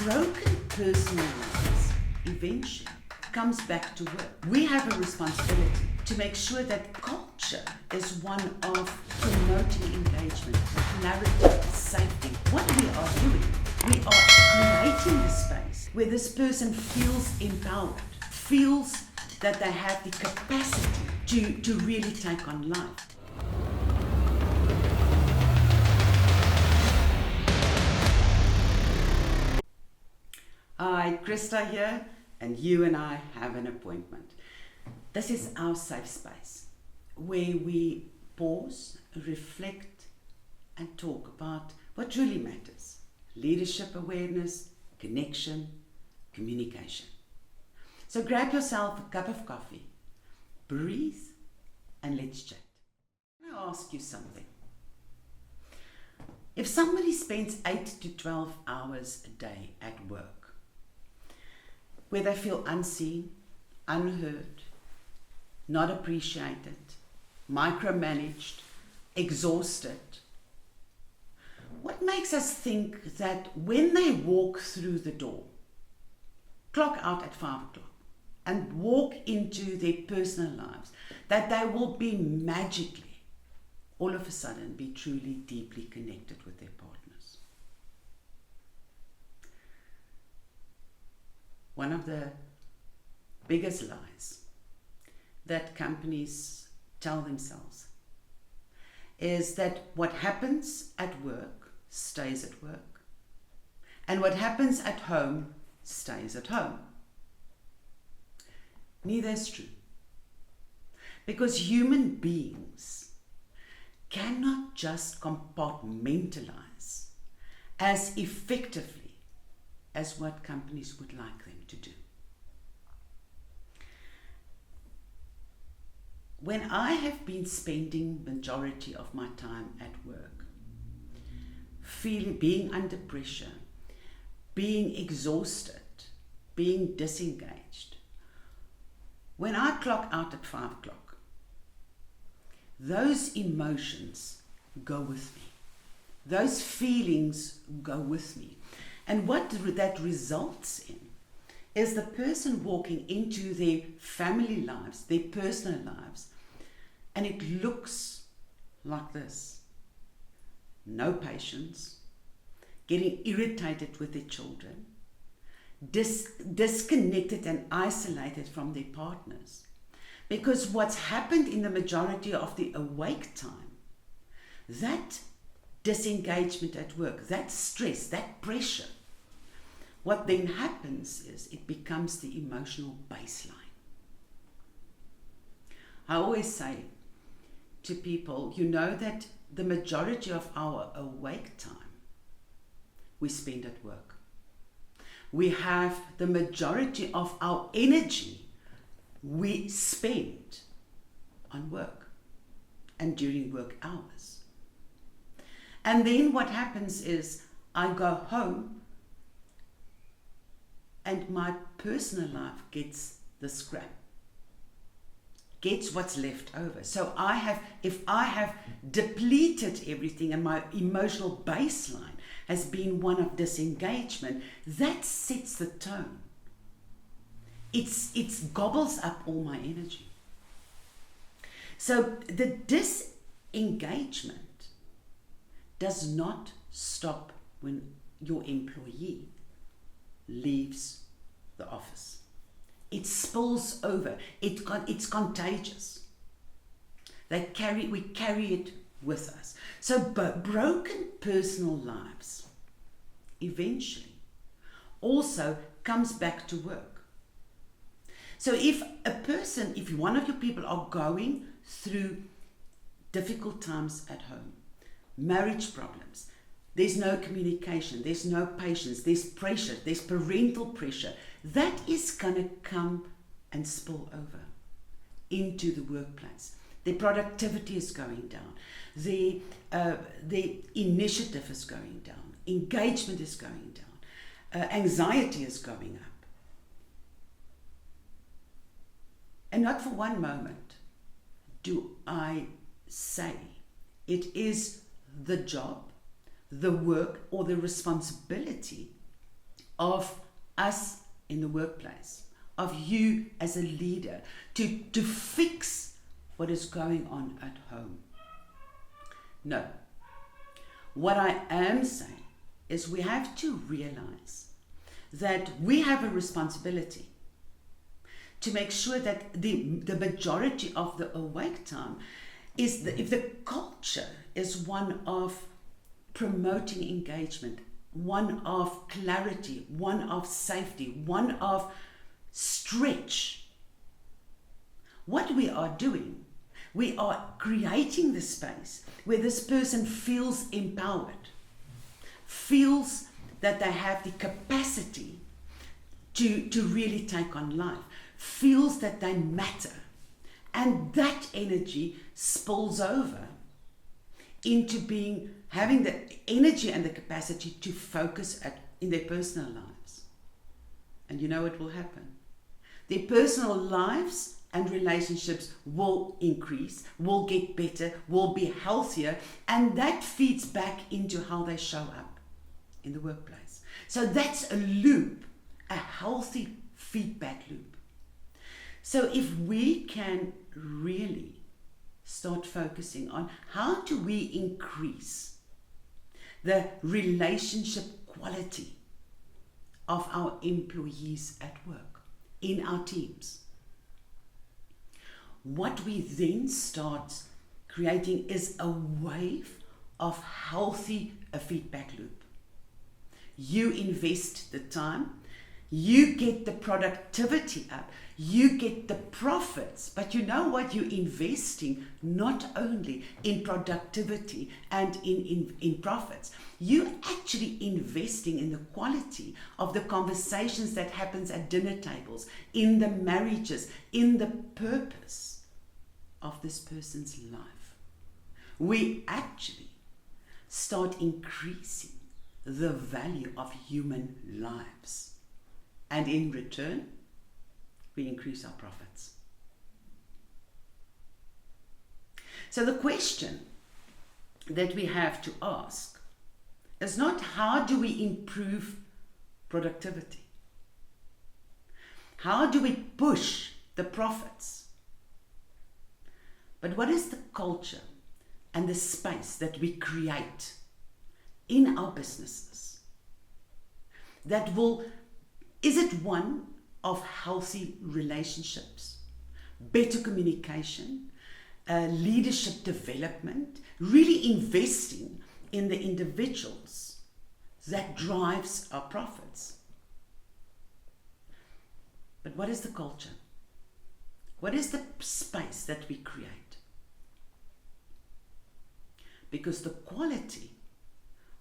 broken personal lives eventually comes back to work. We have a responsibility to make sure that culture is one of promoting engagement, clarity, safety. What we are doing, we are creating the space where this person feels empowered, feels that they have the capacity to really take on life. Hi, Christa here, and you and I have an appointment. This is our safe space where we pause, reflect, and talk about what really matters: leadership awareness, connection, communication. So grab yourself a cup of coffee, breathe, and let's chat. I want to ask you something. If somebody spends 8 to 12 hours a day at work, where they feel unseen, unheard, not appreciated, micromanaged, exhausted, what makes us think that when they walk through the door, clock out at 5 o'clock, and walk into their personal lives, that they will be magically, all of a sudden, be truly deeply connected with their partners? One of the biggest lies that companies tell themselves is that what happens at work stays at work, and what happens at home stays at home. Neither is true, because human beings cannot just compartmentalize as effectively as what companies would like them to do. When I have been spending majority of my time at work, being under pressure, being exhausted, being disengaged, when I clock out at 5 o'clock, those emotions go with me. Those feelings go with me. And what that results in is the person walking into their family lives, their personal lives, and it looks like this. No patience, getting irritated with their children, disconnected and isolated from their partners. Because what's happened in the majority of the awake time, that disengagement at work, that stress, that pressure, what then happens is it becomes the emotional baseline. I always say to people, you know that the majority of our awake time we spend at work. We have the majority of our energy we spend on work and during work hours. And then what happens is I go home and my personal life gets the scrap, gets what's left over. So if I have depleted everything and my emotional baseline has been one of disengagement, that sets the tone. It gobbles up all my energy. So the disengagement does not stop when your employee leaves the office. It spills over. It's contagious. We carry it with us. So broken personal lives eventually also comes back to work. So if one of your people are going through difficult times at home, marriage problems, there's no communication, there's no patience, there's pressure, there's parental pressure, that is going to come and spill over into the workplace. Their productivity is going down, the initiative is going down, engagement is going down, anxiety is going up. And not for one moment do I say it is the job, the work, or the responsibility of us in the workplace, of you as a leader, to fix what is going on at home. No. What I am saying is we have to realize that we have a responsibility to make sure that the majority of the awake time is, if the culture is one of promoting engagement, one of clarity, one of safety, one of stretch, what we are doing, we are creating the space where this person feels empowered, feels that they have the capacity to really take on life, feels that they matter, and that energy spills over into having the energy and the capacity to focus in their personal lives. And you know what will happen? Their personal lives and relationships will increase, will get better, will be healthier, and that feeds back into how they show up in the workplace. So that's a loop, a healthy feedback loop. So if we can really start focusing on how do we increase the relationship quality of our employees at work, in our teams, what we then start creating is a wave of healthy feedback loop. You invest the time, you get the productivity up, you get the profits, but you know what? You're investing not only in productivity and in profits, you're actually investing in the quality of the conversations that happens at dinner tables, in the marriages, in the purpose of this person's life. We actually start increasing the value of human lives. And in return, we increase our profits. So the question that we have to ask is not how do we improve productivity? How do we push the profits? But what is the culture and the space that we create in our businesses that is it one of healthy relationships, better communication, leadership development, really investing in the individuals that drives our profits? But what is the culture? What is the space that we create? Because the quality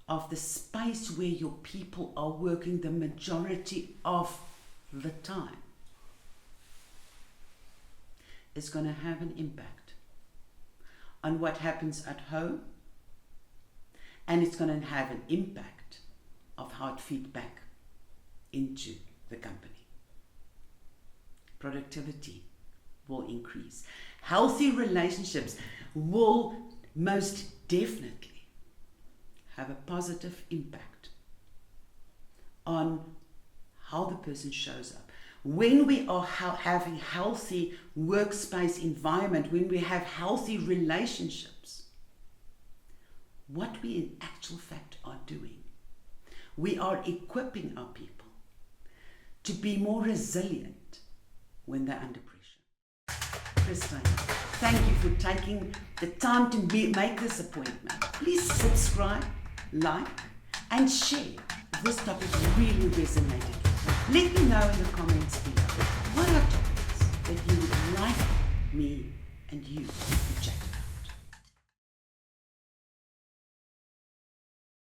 of the space where your people are working the majority of the time is going to have an impact on what happens at home, and it's going to have an impact of how it feeds back into the company. Productivity will increase. Healthy relationships will most definitely have a positive impact on how the person shows up. When we are having healthy workspace environment, when we have healthy relationships, what we in actual fact are doing, we are equipping our people to be more resilient when they're under pressure. Christa, thank you for taking the time to make this appointment. Please subscribe, like, and share if this topic really resonated. Let me know in the comments below what are topics that you would like me and you to chat about.